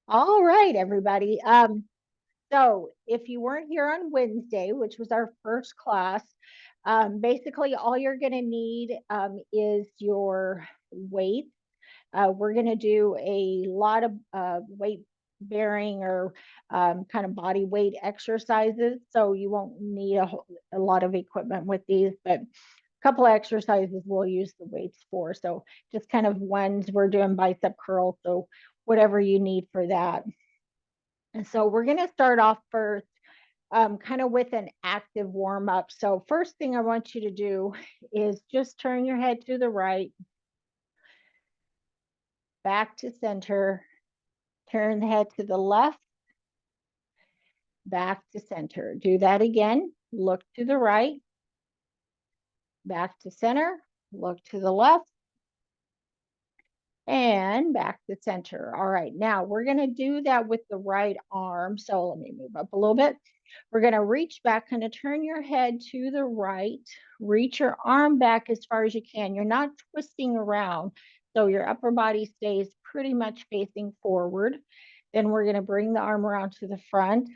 All right, everybody. So if you weren't here on Wednesday, which was our first class, basically all you're going to need is your weight. We're going to do a lot of weight bearing or kind of body weight exercises. So you won't need a lot of equipment with these, but a couple of exercises we'll use the weights for. So just kind of ones we're doing bicep curls. So whatever you need for that. And so we're going to start off first kind of with an active warm up. So, first thing I want you to do is just turn your head to the right, back to center, turn the head to the left, back to center. Do that again. Look to the right, back to center, look to the left, and back to center. All right, now we're going to do that with the right arm. So let me move up a little bit. We're going to reach back, kind of turn your head to the right, reach your arm back as far as you can. You're not twisting around, so your upper body stays pretty much facing forward. Then we're going to bring the arm around to the front,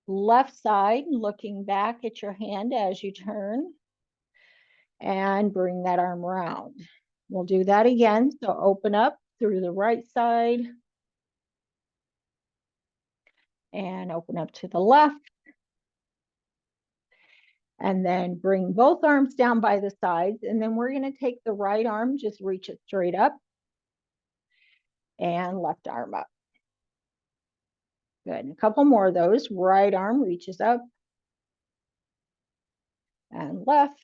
left side, looking back at your hand as you turn, and bring that arm around. We'll do that again. So open up through the right side and open up to the left. And then bring both arms down by the sides. And then we're going to take the right arm, just reach it straight up, and left arm up. Good. A couple more of those. Right arm reaches up and left.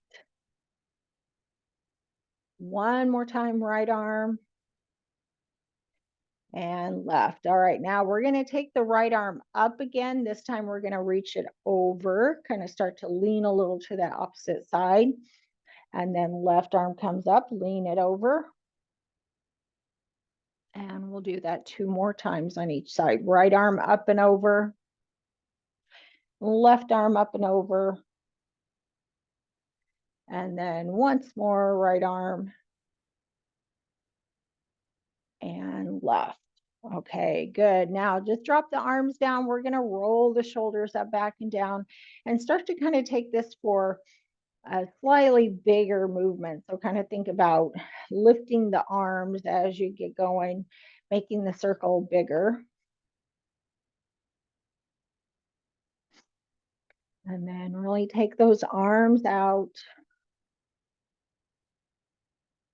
One more time, right arm and left. All right, now we're going to take the right arm up again. This time we're going to reach it over, kind of start to lean a little to that opposite side. And then left arm comes up, lean it over. And we'll do that two more times on each side. Right arm up and over, left arm up and over. And then once more, right arm and left. Okay, good. Now just drop the arms down. We're going to roll the shoulders up, back and down, and start to kind of take this for a slightly bigger movement. So kind of think about lifting the arms as you get going, making the circle bigger. And then really take those arms out.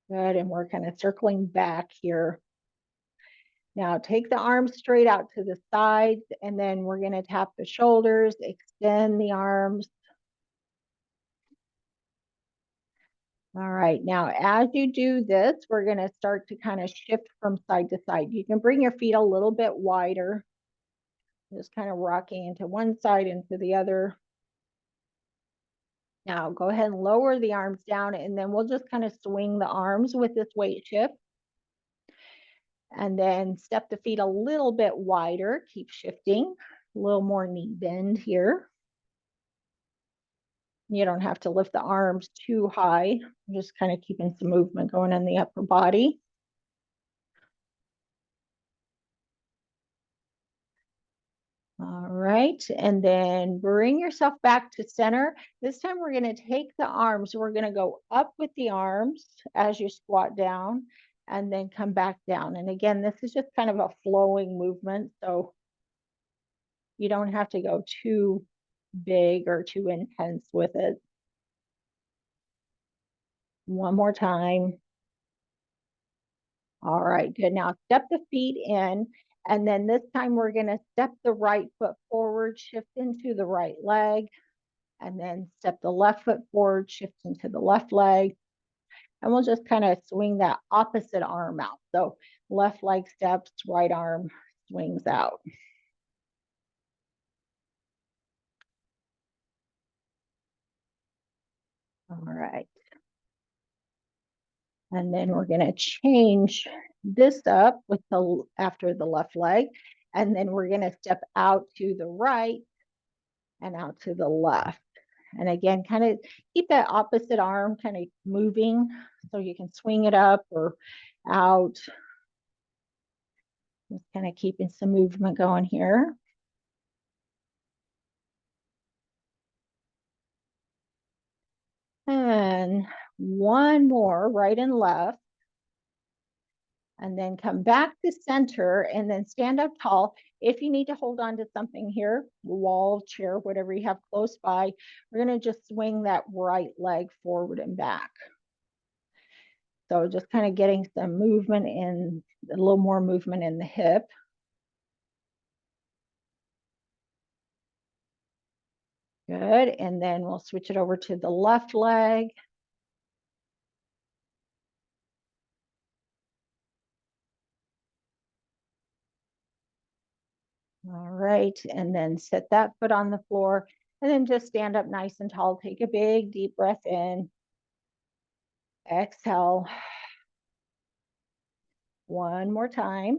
Good, and we're kind of circling back here. Now take the arms straight out to the sides, and then we're going to tap the shoulders, extend the arms. All right, now as you do this, we're going to start to kind of shift from side to side. You can bring your feet a little bit wider, just kind of rocking into one side, into the other. Now go ahead and lower the arms down, and then we'll just kind of swing the arms with this weight shift. And then step the feet a little bit wider, keep shifting, a little more knee bend here. You don't have to lift the arms too high, just kind of keeping some movement going in the upper body. All right, and then bring yourself back to center. This time we're going to take the arms, we're going to go up with the arms as you squat down and then come back down. And again, this is just kind of a flowing movement, so you don't have to go too big or too intense with it. One more time. All right, good. Now step the feet in, and then this time we're going to step the right foot forward, shift into the right leg, and then step the left foot forward, shift into the left leg. And we'll just kind of swing that opposite arm out. So left leg steps, right arm swings out. All right. And then we're going to change this up with the after the left leg. And then we're going to step out to the right and out to the left. And again, kind of keep that opposite arm kind of moving so you can swing it up or out. Just kind of keeping some movement going here. And one more, right and left. And then come back to center and then stand up tall. If you need to hold on to something here, wall, chair, whatever you have close by, we're going to just swing that right leg forward and back. So just kind of getting some movement in, a little more movement in the hip. Good. And then we'll switch it over to the left leg. All right. And then set that foot on the floor and then just stand up nice and tall. Take a big deep breath in. Exhale. One more time.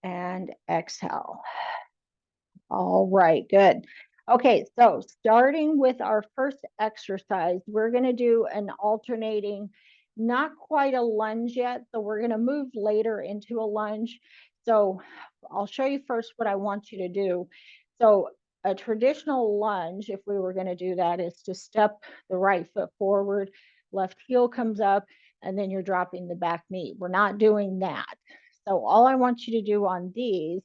And exhale. All right, good. Okay, so starting with our first exercise, we're going to do an alternating, not quite a lunge yet. So we're going to move later into a lunge. So I'll show you first what I want you to do. So a traditional lunge, if we were going to do that, is to step the right foot forward, left heel comes up, and then you're dropping the back knee. We're not doing that. So all I want you to do on these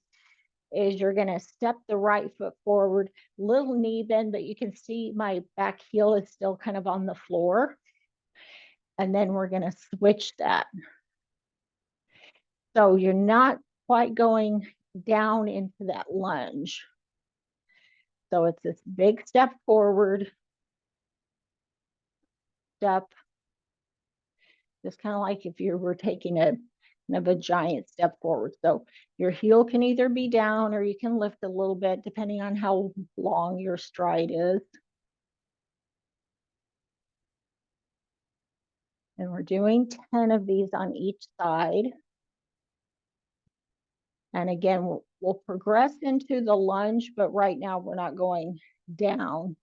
is you're going to step the right foot forward, little knee bend, but you can see my back heel is still kind of on the floor. And then we're going to switch that. So you're not quite going down into that lunge. So it's this big step forward, step, just kind of like if you were taking a kind of a giant step forward. So your heel can either be down or you can lift a little bit depending on how long your stride is. And we're doing 10 of these on each side. And again, we'll progress into the lunge, but right now we're not going down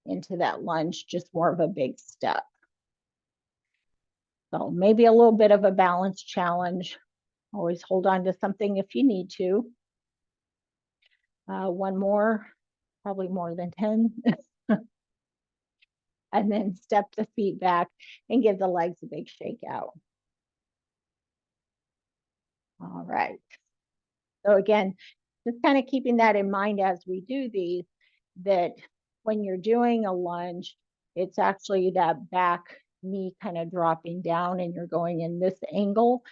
into that lunge, just more of a big step. So maybe a little bit of a balance challenge. Always hold on to something if you need to. One more, probably more than 10. And then step the feet back and give the legs a big shake out. All right. So again, just kind of keeping that in mind as we do these, that when you're doing a lunge, it's actually that back knee kind of dropping down and you're going in this angle.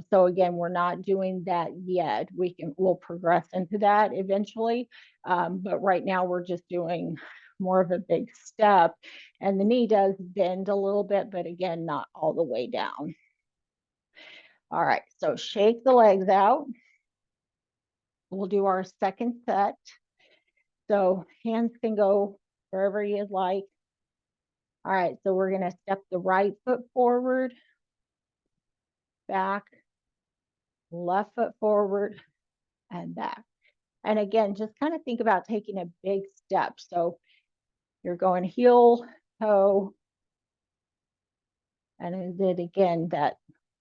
So again, we're not doing that yet. We'll progress into that eventually. But right now we're just doing more of a big step and the knee does bend a little bit, but again, not all the way down. All right, so shake the legs out. We'll do our second set. So hands can go wherever you'd like. All right, so we're going to step the right foot forward, back, left foot forward, and back. And again, just kind of think about taking a big step. So you're going heel, toe, and then again, that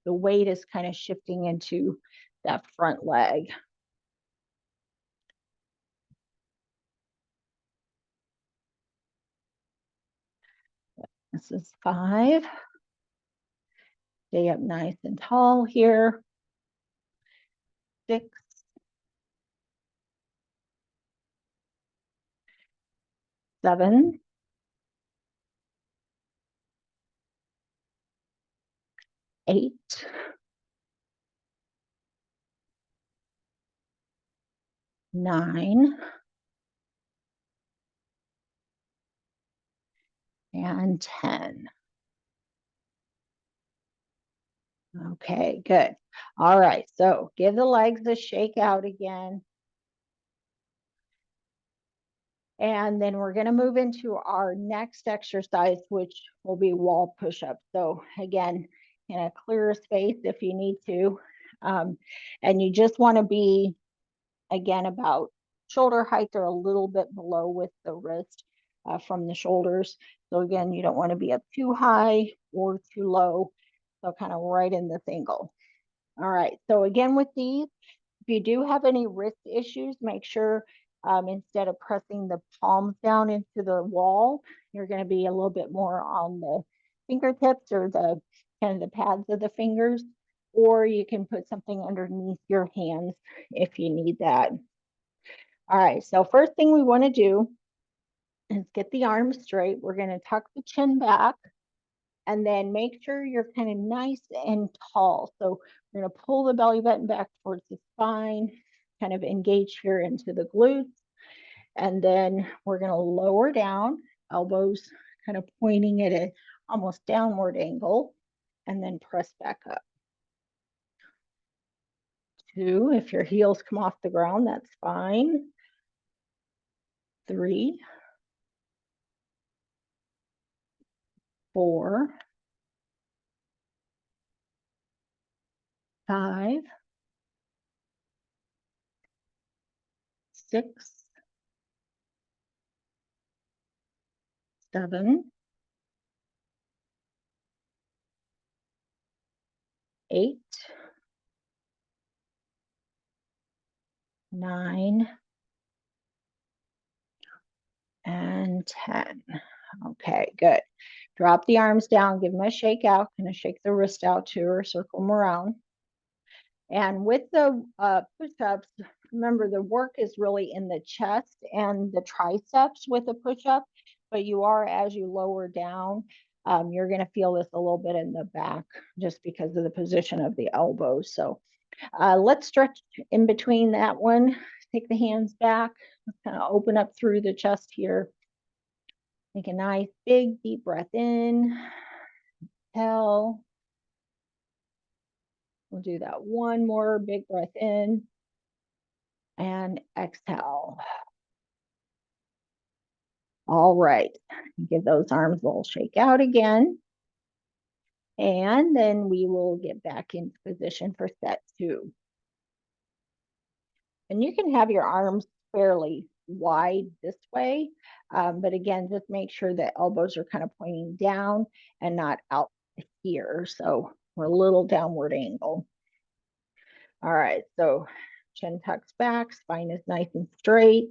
the weight is kind of shifting into that front leg. This is 5. Stay up nice and tall here. 6. 7. 8. 9. And 10. Okay, good. All right, so give the legs a shake out again. And then we're going to move into our next exercise, which will be wall push-ups. So again, in a clearer space if you need to. And you just want to be, again, about shoulder height or a little bit below with the wrist from the shoulders. So again, you don't want to be up too high or too low. So kind of right in this angle. All right, so again with these, if you do have any wrist issues, make sure instead of pressing the palms down into the wall, you're going to be a little bit more on the fingertips or the kind of the pads of the fingers, or you can put something underneath your hands if you need that. All right, so first thing we want to do is get the arms straight. We're going to tuck the chin back and then make sure you're kind of nice and tall. So we're going to pull the belly button back towards the spine, kind of engage here into the glutes. And then we're going to lower down, elbows kind of pointing at a almost downward angle, and then press back up. 2, if your heels come off the ground, that's fine. 3, 4, 5, 6, 7, 8, 9, and 10. Okay, good. Drop the arms down, give them a shake out, kind of shake the wrist out too, or circle them around. And with the push-ups, remember the work is really in the chest and the triceps with the push-up, but you are, as you lower down, you're going to feel this a little bit in the back just because of the position of the elbows. So let's stretch in between that one. Take the hands back. Let's kind of open up through the chest here. Take a nice big deep breath in. Exhale. We'll do that one more big breath in and exhale. All right, give those arms a little shake out again. And then we will get back into position for set 2. And you can have your arms fairly wide this way, but again, just make sure that elbows are kind of pointing down and not out here. So we're a little downward angle. All right, so chin tucks back, spine is nice and straight.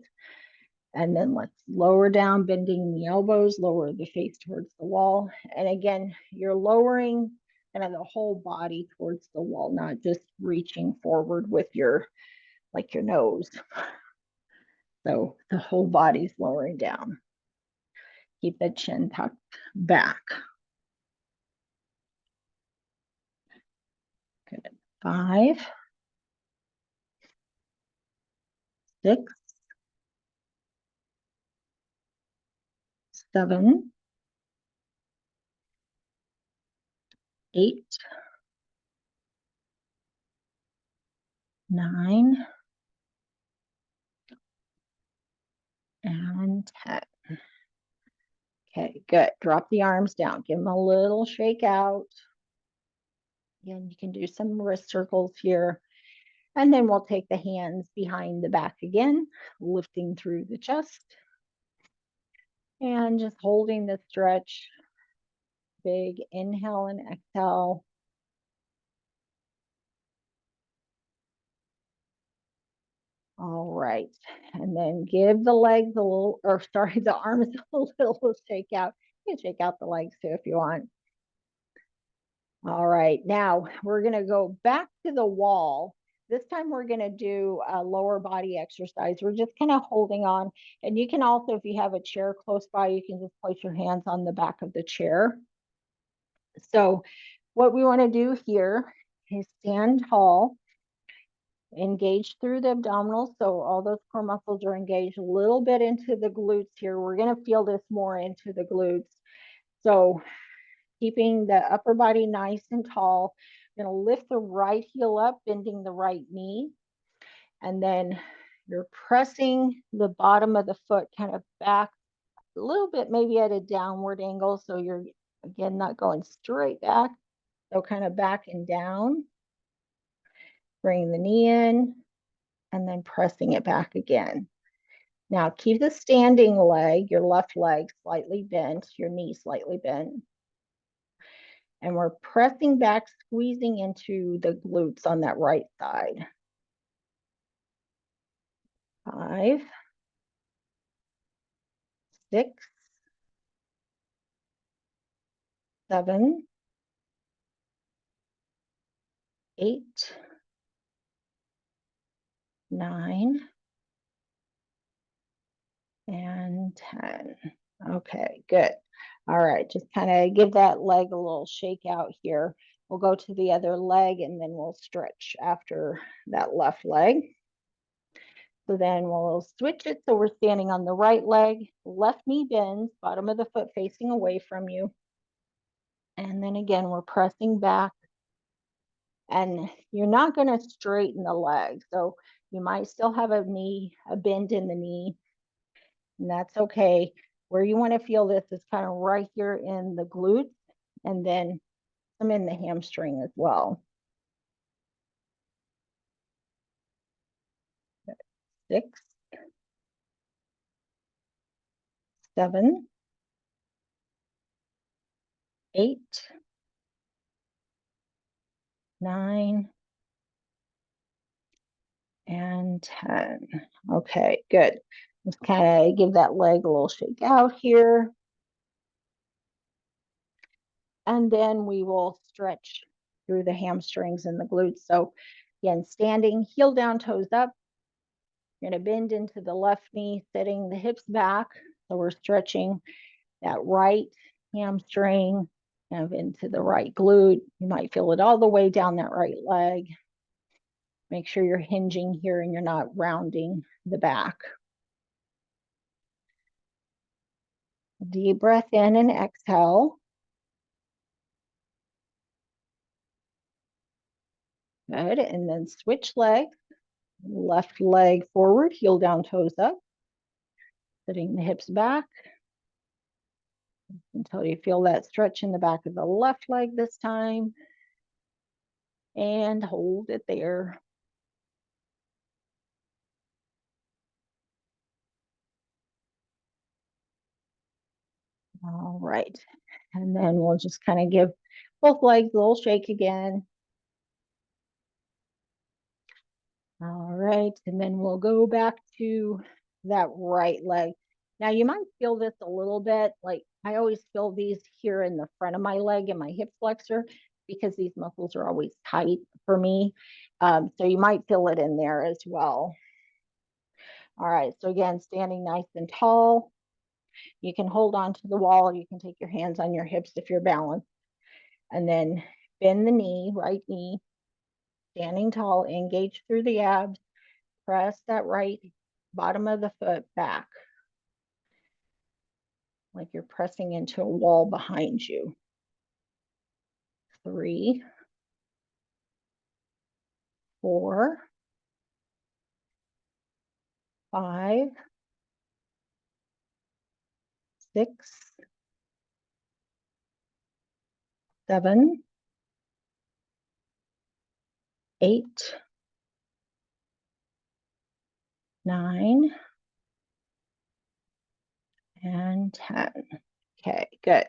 And then let's lower down, bending the elbows, lower the face towards the wall. And again, you're lowering kind of the whole body towards the wall, not just reaching forward with your, like your nose. So the whole body's lowering down. Keep the chin tucked back. Good. 5, 6, 7, 8, 9, and 10. Okay, good. Drop the arms down. Give them a little shake out. Again, you can do some wrist circles here. And then we'll take the hands behind the back again, lifting through the chest. And just holding the stretch. Big inhale and exhale. All right. And then give the legs a little, or sorry, the arms a little shake out. You can shake out the legs too if you want. All right. Now we're going to go back to the wall. This time we're going to do a lower body exercise. We're just kind of holding on. And you can also, if you have a chair close by, you can just place your hands on the back of the chair. So what we want to do here is stand tall, engage through the abdominals. So all those core muscles are engaged a little bit into the glutes here. We're going to feel this more into the glutes. So keeping the upper body nice and tall. You're going to lift the right heel up, bending the right knee. And then you're pressing the bottom of the foot kind of back a little bit, maybe at a downward angle. So you're, again, not going straight back. So kind of back and down. Bring the knee in and then pressing it back again. Now keep the standing leg, your left leg slightly bent, your knee slightly bent. And we're pressing back, squeezing into the glutes on that right side. 5, 6, 7, 8, 9, and 10. Okay, good. All right, just kind of give that leg a little shake out here. We'll go to the other leg and then we'll stretch after that left leg. So then we'll switch it. So we're standing on the right leg, left knee bends, bottom of the foot facing away from you. And then again, we're pressing back. And you're not going to straighten the leg. So you might still have a bend in the knee, and that's okay. Where you want to feel this is kind of right here in the glutes and then some in the hamstring as well. 6, 7, 8, 9, and 10. Okay, good. Just kind of give that leg a little shake out here. And then we will stretch through the hamstrings and the glutes. So again, standing, heel down, toes up. You're going to bend into the left knee, setting the hips back. So we're stretching that right hamstring kind of into the right glute. You might feel it all the way down that right leg. Make sure you're hinging here and you're not rounding the back. Deep breath in and exhale. Good. And then switch legs. Left leg forward, heel down, toes up. Setting the hips back until you feel that stretch in the back of the left leg this time. And hold it there. All right. And then we'll just kind of give both legs a little shake again. All right. And then we'll go back to that right leg. Now you might feel this a little bit, like I always feel these here in the front of my leg and my hip flexor because these muscles are always tight for me. So you might feel it in there as well. All right. So again, standing nice and tall. You can hold on to the wall. You can take your hands on your hips if you're balanced. And then bend the knee, right knee, standing tall, engage through the abs, press that right bottom of the foot back, like you're pressing into a wall behind you. 3, 4, 5, 6, 7, 8, 9, and 10. Okay, good.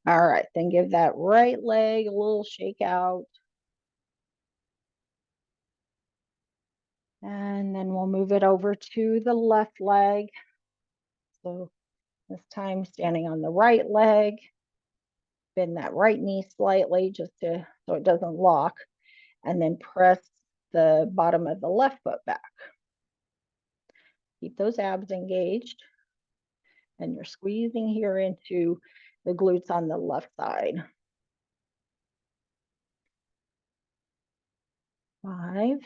All right, then give that right leg a little shake out. And then we'll move it over to the left leg. So this time standing on the right leg, bend that right knee slightly just so it doesn't lock, and then press the bottom of the left foot back. Keep those abs engaged, and you're squeezing here into the glutes on the left side. 5,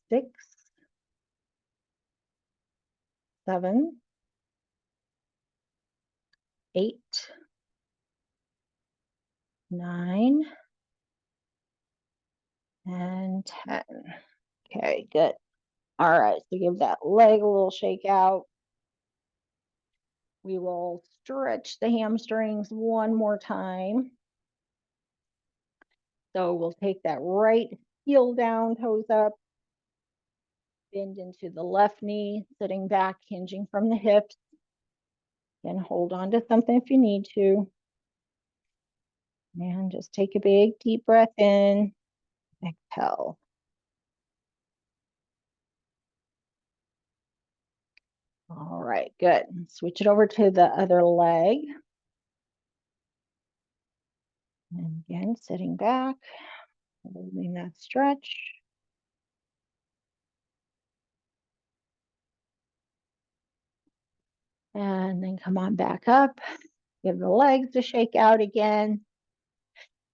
6, 7, 8, 9, and 10. Okay, good. All right, so give that leg a little shake out. We will stretch the hamstrings one more time. So we'll take that right heel down, toes up, bend into the left knee, sitting back, hinging from the hips. And hold on to something if you need to. And just take a big deep breath in, exhale. All right, good. Switch it over to the other leg. And again, sitting back, holding that stretch. And then come on back up. Give the legs a shake out again.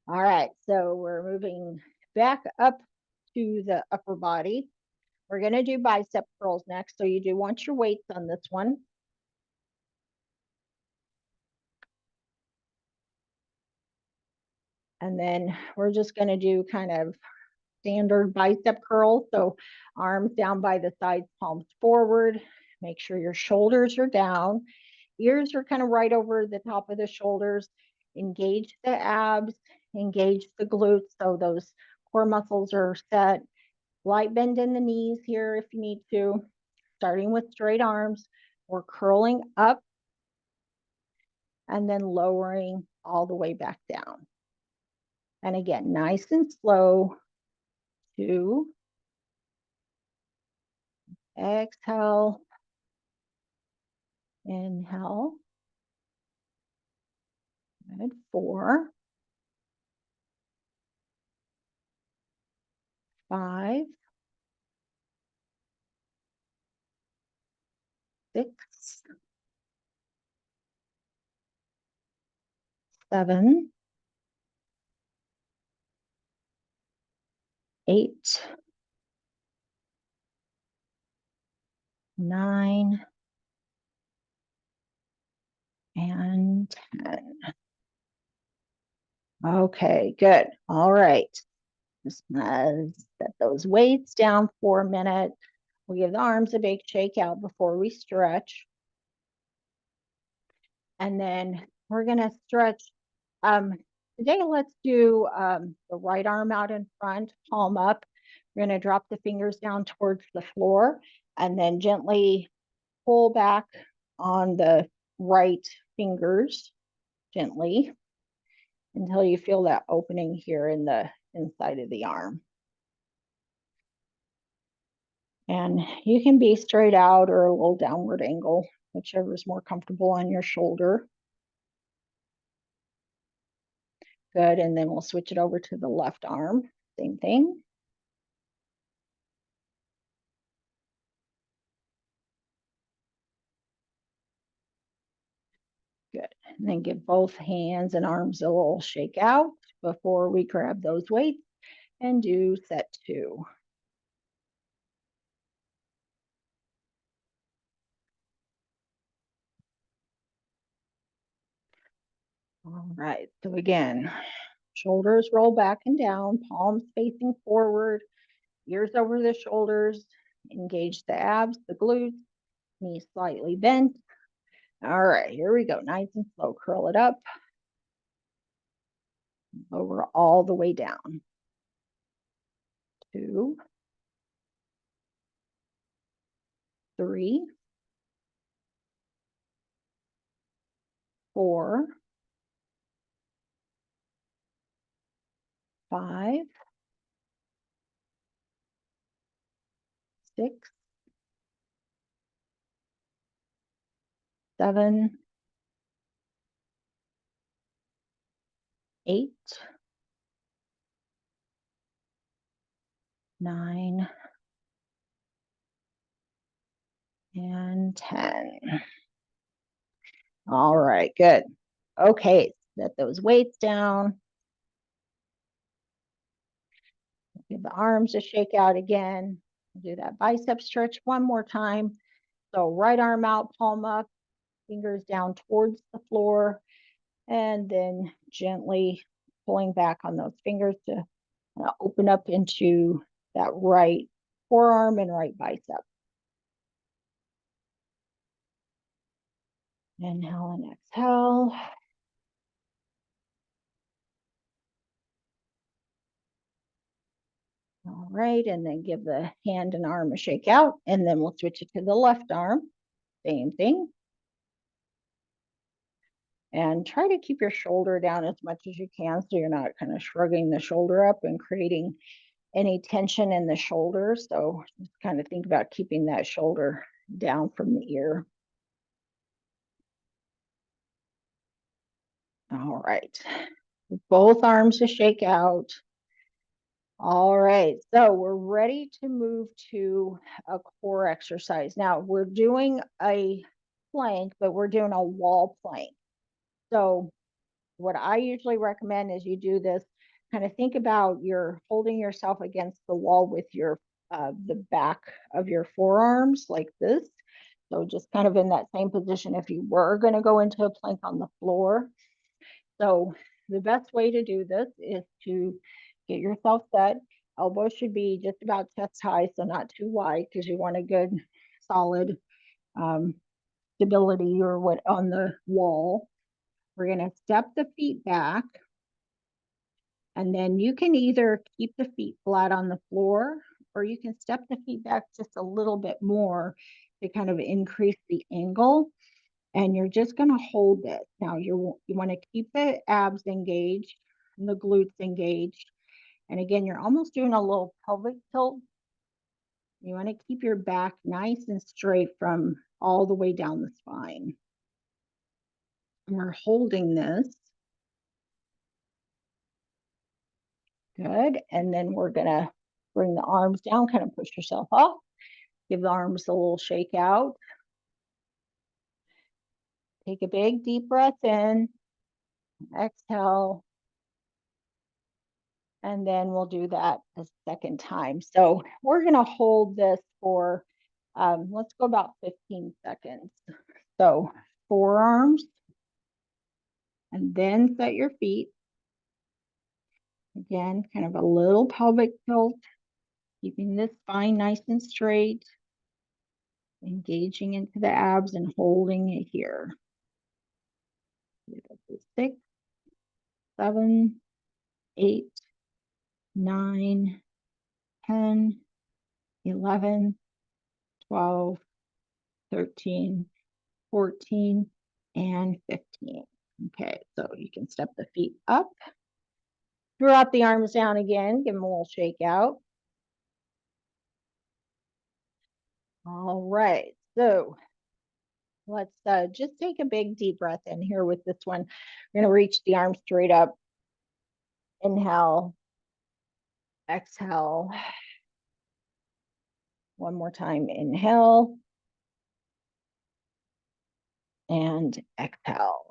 All right, so we're moving back up to the upper body. We're going to do bicep curls next. So you do want your weights on this one. And then we're just going to do kind of standard bicep curls. So arms down by the sides, palms forward. Make sure your shoulders are down. Ears are kind of right over the top of the shoulders. Engage the abs, engage the glutes. So those core muscles are set. Light bend in the knees here if you need to. Starting with straight arms, we're curling up and then lowering all the way back down. And again, nice and slow. 2, exhale, inhale, good, 4, 5, 6, 7, 8, 9, and 10. Okay, good. All right. Just set those weights down for a minute. We'll give the arms a big shake out before we stretch. And then we're going to stretch. Today, let's do the right arm out in front, palm up. We're going to drop the fingers down towards the floor and then gently pull back on the right fingers, gently, until you feel that opening here in the inside of the arm. And you can be straight out or a little downward angle, whichever is more comfortable on your shoulder. Good, and then we'll switch it over to the left arm. Same thing. Good, and then give both hands and arms a little shake out before we grab those weights and do set 2. All right, so again, shoulders roll back and down, palms facing forward, ears over the shoulders, engage the abs, the glutes, knees slightly bent. All right, here we go. Nice and slow. Curl it up, lower all the way down. 2, 3, 4, 5, 6, 7, 8, 9, and 10. All right, good. Okay, set those weights down. Give the arms a shake out again. Do that bicep stretch one more time. So right arm out, palm up, fingers down towards the floor, and then gently pulling back on those fingers to open up into that right forearm and right bicep. Inhale and exhale. All right, and then give the hand and arm a shake out, and then we'll switch it to the left arm. Same thing. And try to keep your shoulder down as much as you can so you're not kind of shrugging the shoulder up and creating any tension in the shoulder. So just kind of think about keeping that shoulder down from the ear. All right. Both arms to shake out. All right, so we're ready to move to a core exercise. Now we're doing a plank, but we're doing a wall plank. So what I usually recommend is you do this, kind of think about you're holding yourself against the wall with your the back of your forearms like this. So just kind of in that same position if you were going to go into a plank on the floor. So the best way to do this is to get yourself set. Elbows should be just about chest high, so not too wide because you want a good solid um, stability or what on the wall. We're going to step the feet back, and then you can either keep the feet flat on the floor or you can step the feet back just a little bit more to kind of increase the angle. And you're just going to hold it. Now you want to keep the abs engaged and the glutes engaged. And again, you're almost doing a little pelvic tilt. You want to keep your back nice and straight from all the way down the spine. We're holding this. Good. And then we're going to bring the arms down, kind of push yourself up. Give the arms a little shake out. Take a big deep breath in. Exhale. And then we'll do that a second time. So we're going to hold this for, let's go about 15 seconds. So forearms, and then set your feet. Again, kind of a little pelvic tilt, keeping this spine nice and straight, engaging into the abs and holding it here. 6, 7, 8, 9, 10, 11, 12, 13, 14, and 15. Okay, so you can step the feet up. Drop the arms down again, give them a little shake out. All right, so let's just take a big deep breath in here with this one. We're gonna reach the arms straight up. Inhale, exhale. One more time, inhale and exhale.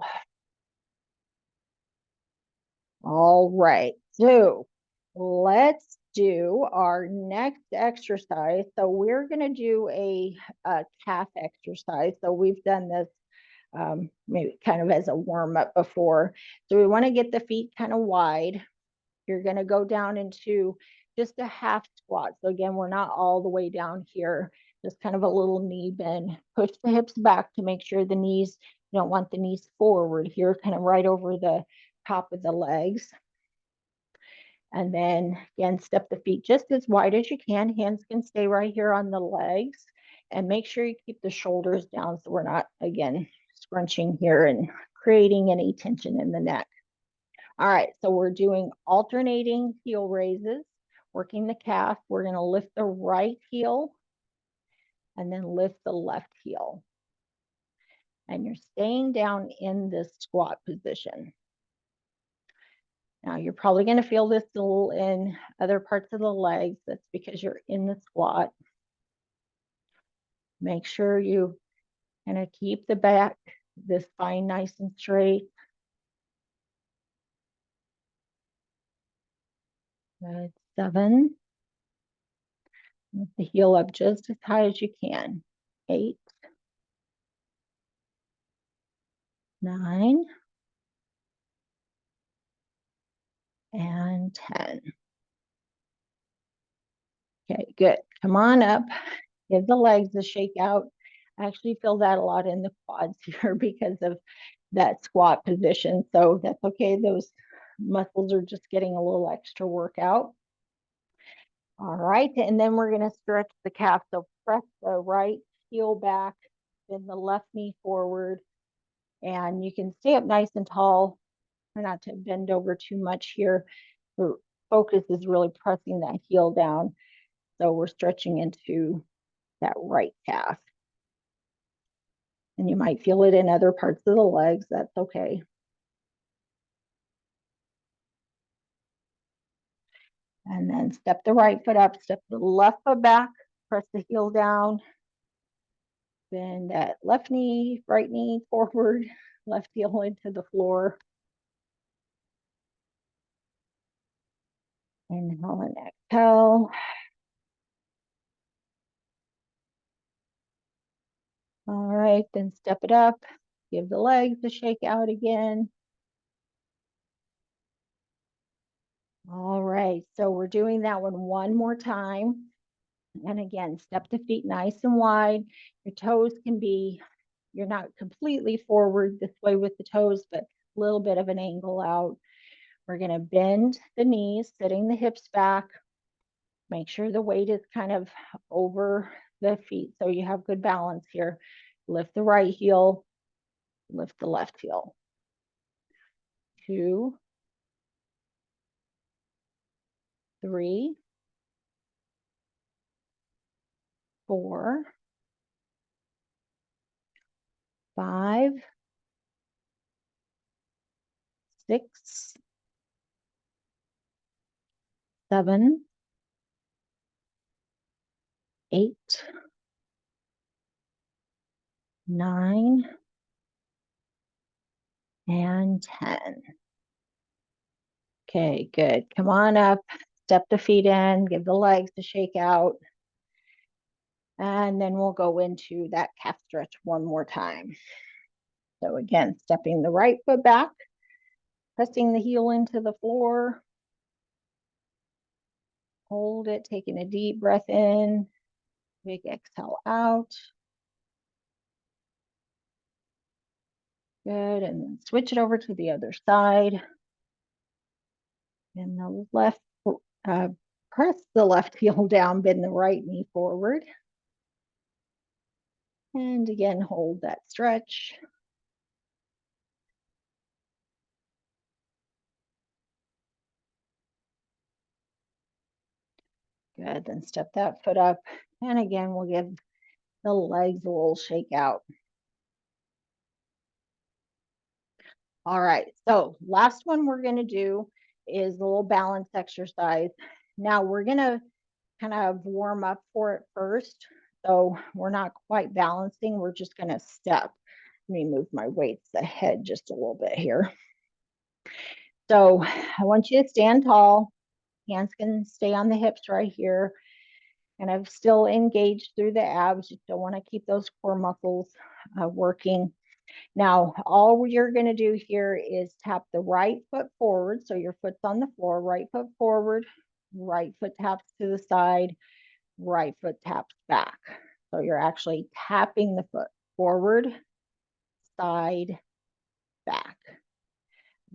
All right, so let's do our next exercise. So we're going to do a calf exercise. So we've done this maybe kind of as a warm up before. So we want to get the feet kind of wide. You're going to go down into just a half squat. So again, we're not all the way down here, just kind of a little knee bend. Push the hips back to make sure the knees, you don't want the knees forward here, kind of right over the top of the legs. And then again, step the feet just as wide as you can. Hands can stay right here on the legs. And make sure you keep the shoulders down so we're not, again, scrunching here and creating any tension in the neck. All right, so we're doing alternating heel raises, working the calf. We're going to lift the right heel and then lift the left heel. And you're staying down in this squat position. Now you're probably going to feel this a little in other parts of the legs. That's because you're in the squat. Make sure you kind of keep the back, the spine nice and straight. Good. 7. Lift the heel up just as high as you can. 8, 9, and 10. Okay, good. Come on up. Give the legs a shake out. I actually feel that a lot in the quads here because of that squat position. So that's okay. Those muscles are just getting a little extra workout. All right, and then we're going to stretch the calf. So press the right heel back, then the left knee forward, And you can stay up nice and tall. Try not to bend over too much here. The focus is really pressing that heel down. So we're stretching into that right calf. And you might feel it in other parts of the legs. That's okay. And then step the right foot up, step the left foot back, press the heel down. Bend that left knee, right knee forward, left heel into the floor. Inhale and exhale. All right, then step it up. Give the legs a shake out again. All right, so we're doing that one more time. And again, step the feet nice and wide. Your toes can be, you're not completely forward this way with the toes, but a little bit of an angle out. We're going to bend the knees, sitting the hips back. Make sure the weight is kind of over the feet so you have good balance here. Lift the right heel, lift the left heel. 2, 3, 4, 5, 6, 7, 8, 9, and 10. Okay, good. Come on up, step the feet in, give the legs a shake out. And then we'll go into that calf stretch one more time. So again, stepping the right foot back, pressing the heel into the floor. Hold it, taking a deep breath in, big exhale out. Good, and then switch it over to the other side. And the left, press the left heel down, bend the right knee forward. And again, hold that stretch. Good, then step that foot up. And again, we'll give the legs a little shake out. All right, so last one we're gonna do is a little balance exercise. Now we're gonna kind of warm up for it first. So we're not quite balancing, we're just gonna step. Let me move my weights ahead just a little bit here. So I want you to stand tall. Hands can stay on the hips right here. And I'm still engaged through the abs. You don't want to keep those core muscles working. Now, all you're going to do here is tap the right foot forward. So your foot's on the floor, right foot forward, right foot taps to the side, right foot taps back. So you're actually tapping the foot forward, side, back.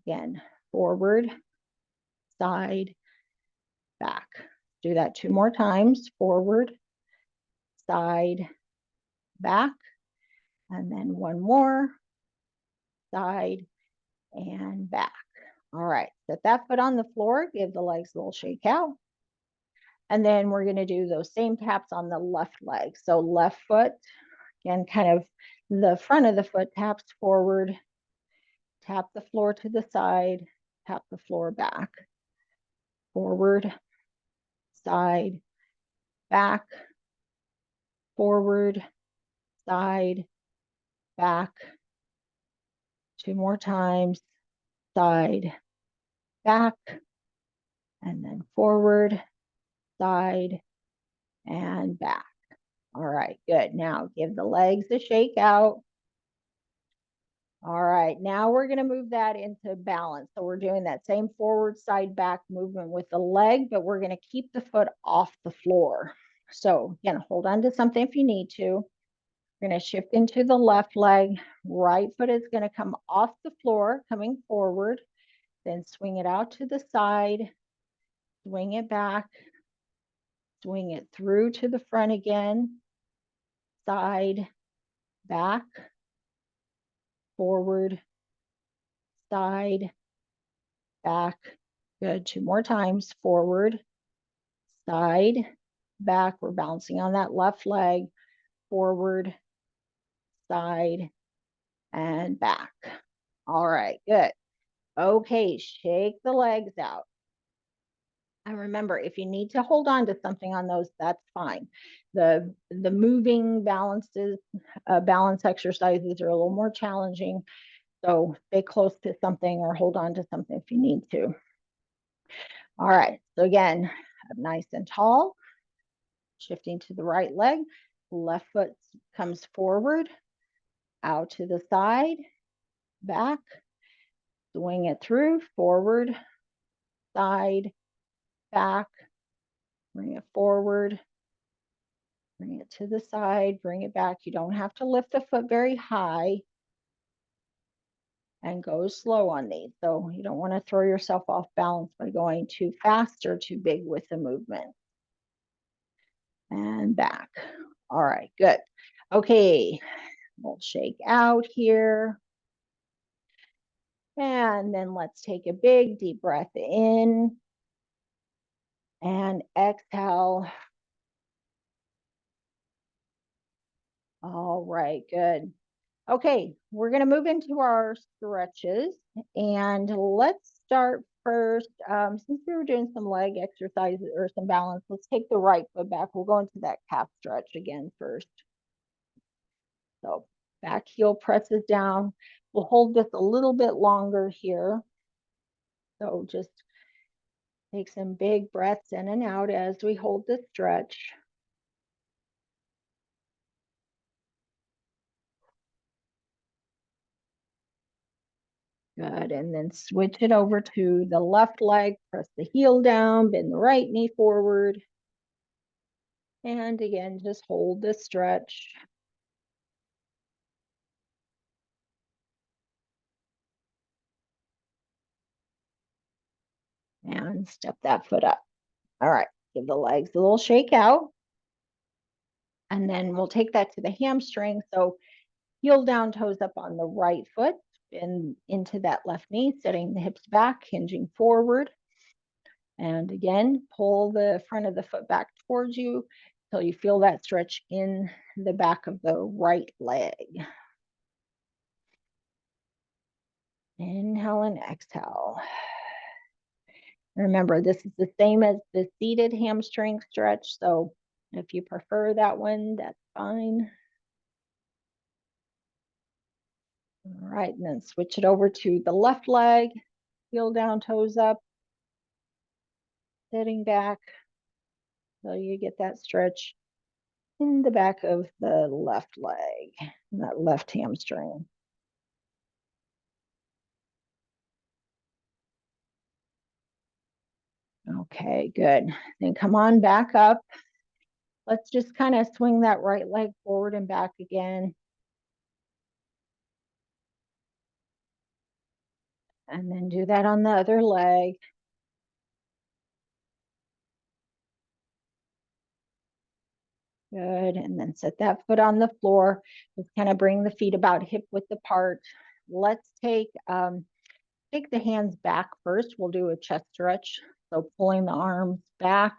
Again, forward, side, back. Do that 2 more times. Forward, side, back. And then 1 more, side, and back. All right, set that foot on the floor, give the legs a little shake out. And then we're going to do those same taps on the left leg. So left foot, again, kind of the front of the foot taps forward, tap the floor to the side, tap the floor back. Forward, side, back, forward, side, back. 2 more times, side, back, and then forward, side, and back. All right, good. Now give the legs a shake out. All right, now we're going to move that into balance. So we're doing that same forward, side, back movement with the leg, but we're going to keep the foot off the floor. So again, hold on to something if you need to. We're going to shift into the left leg. Right foot is going to come off the floor, coming forward. Then swing it out to the side, swing it back, swing it through to the front again, side, back, forward, side, back. Good. 2 more times. Forward, side, back. We're bouncing on that left leg. Forward, side, and back. All right, good. Okay, shake the legs out. And remember, if you need to hold on to something on those, that's fine. The moving balances, balance exercises are a little more challenging. So stay close to something or hold on to something if you need to. All right, so again, up nice and tall, shifting to the right leg, left foot comes forward, out to the side, back, swing it through, forward, side, back, bring it forward, bring it to the side, bring it back. You don't have to lift the foot very high and go slow on these. So you don't want to throw yourself off balance by going too fast or too big with the movement. And back. All right, good. Okay, we'll shake out here. And then let's take a big deep breath in and exhale. All right, good. Okay, we're going to move into our stretches, and let's start first. Since we were doing some leg exercises or some balance, let's take the right foot back. We'll go into that calf stretch again first. So back heel presses down. We'll hold this a little bit longer here. So just take some big breaths in and out as we hold this stretch. Good, and then switch it over to the left leg, press the heel down, bend the right knee forward. And again, just hold the stretch. And step that foot up. All right, give the legs a little shake out. And then we'll take that to the hamstring. So heel down, toes up on the right foot, and into that left knee, setting the hips back, hinging forward. And again, pull the front of the foot back towards you until you feel that stretch in the back of the right leg. Inhale and exhale. Remember, this is the same as the seated hamstring stretch. So if you prefer that one, that's fine. All right, and then switch it over to the left leg, heel down, toes up, sitting back. So you get that stretch in the back of the left leg, that left hamstring. Okay, good. Then come on back up. Let's just kind of swing that right leg forward and back again. And then do that on the other leg. Good, and then set that foot on the floor. Just kind of bring the feet about hip width apart. Let's take the hands back first. We'll do a chest stretch. So pulling the arms back.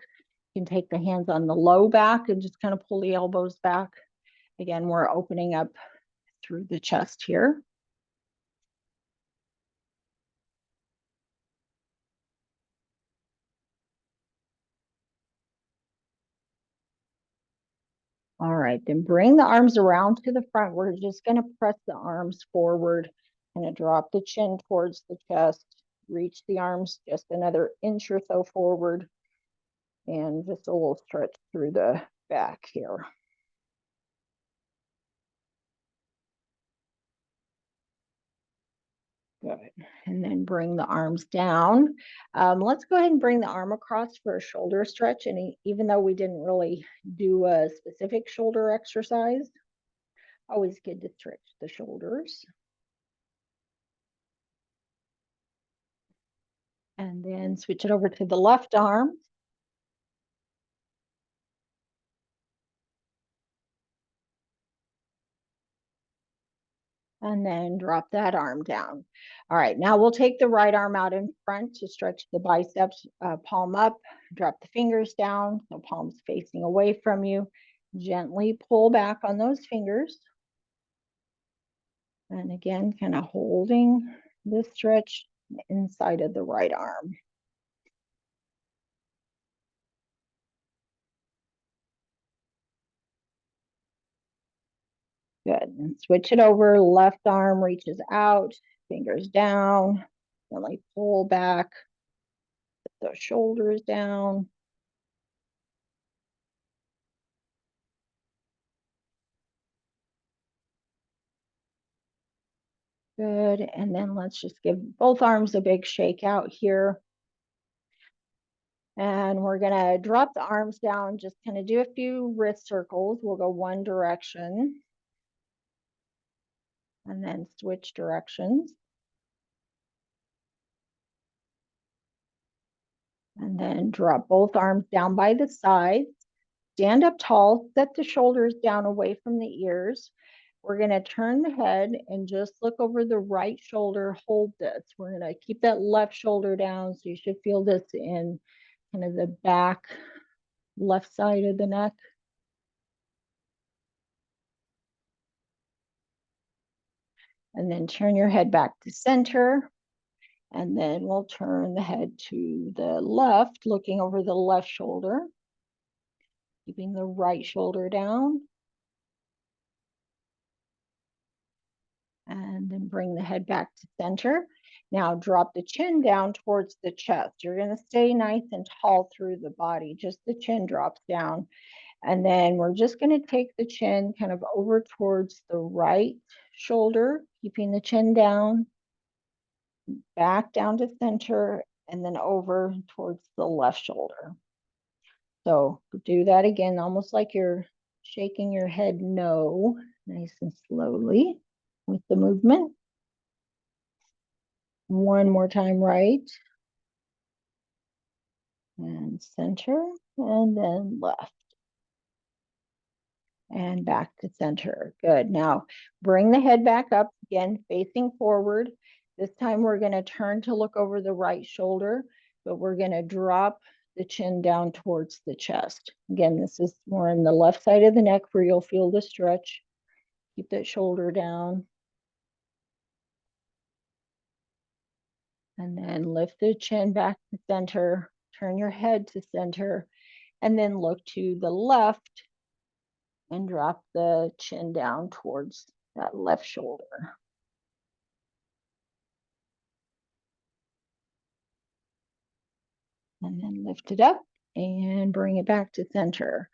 You can take the hands on the low back and just kind of pull the elbows back. Again, we're opening up through the chest here. All right, then bring the arms around to the front. We're just going to press the arms forward and drop the chin towards the chest. Reach the arms just another inch or so forward and just a little stretch through the back here. Good. And then bring the arms down. Let's go ahead and bring the arm across for a shoulder stretch. And even though we didn't really do a specific shoulder exercise, always good to stretch the shoulders. And then switch it over to the left arm. And then drop that arm down. All right, now we'll take the right arm out in front to stretch the biceps, palm up, drop the fingers down, so palms facing away from you. Gently pull back on those fingers. And again, kind of holding the stretch inside of the right arm. Good. And switch it over. Left arm reaches out, fingers down. Gently pull back. Put those shoulders down. Good. And then let's just give both arms a big shake out here. And we're going to drop the arms down, just kind of do a few wrist circles. We'll go one direction. And then switch directions. And then drop both arms down by the sides. Stand up tall, set the shoulders down away from the ears. We're going to turn the head and just look over the right shoulder, hold this. We're going to keep that left shoulder down, so you should feel this in kind of the back left side of the neck. And then turn your head back to center. And then we'll turn the head to the left, looking over the left shoulder, keeping the right shoulder down. And then bring the head back to center. Now drop the chin down towards the chest. You're going to stay nice and tall through the body. Just the chin drops down. And then we're just going to take the chin kind of over towards the right shoulder, keeping the chin down, back down to center, and then over towards the left shoulder. So do that again, almost like you're shaking your head no, nice and slowly with the movement. One more time, right. And center, and then left. And back to center. Good. Now bring the head back up again, facing forward. This time we're going to turn to look over the right shoulder, but we're going to drop the chin down towards the chest. Again, this is more in the left side of the neck where you'll feel the stretch. Keep that shoulder down. And then lift the chin back to center, turn your head to center, and then look to the left and drop the chin down towards that left shoulder. And then lift it up and bring it back to center.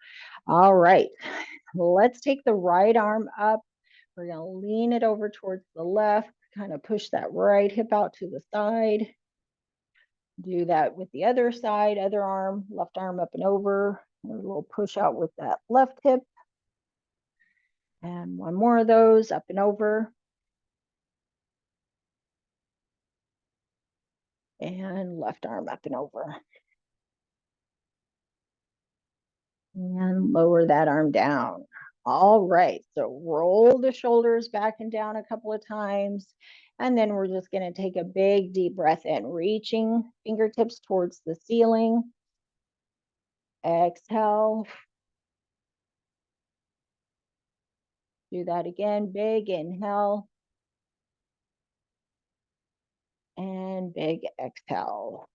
All right, let's take the right arm up. We're going to lean it over towards the left, kind of push that right hip out to the side. Do that with the other side, other arm, left arm up and over. A little push out with that left hip. And one more of those, up and over. And left arm up and over. And lower that arm down. All right, so roll the shoulders back and down a couple of times. And then we're just going to take a big deep breath in, reaching fingertips towards the ceiling. Exhale. Do that again, big inhale. And big exhale.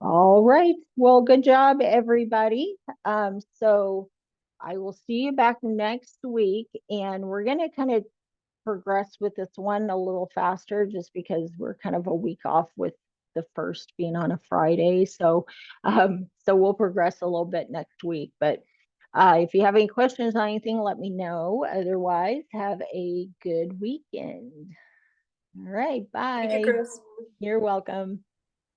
All right. Well, good job, everybody. So I will see you back next week, and we're going to kind of progress with this one a little faster just because we're kind of a week off with the first being on a Friday. So we'll progress a little bit next week. But if you have any questions on anything, let me know. Otherwise, have a good weekend. All right. Bye. Thank you, Chris. You're welcome.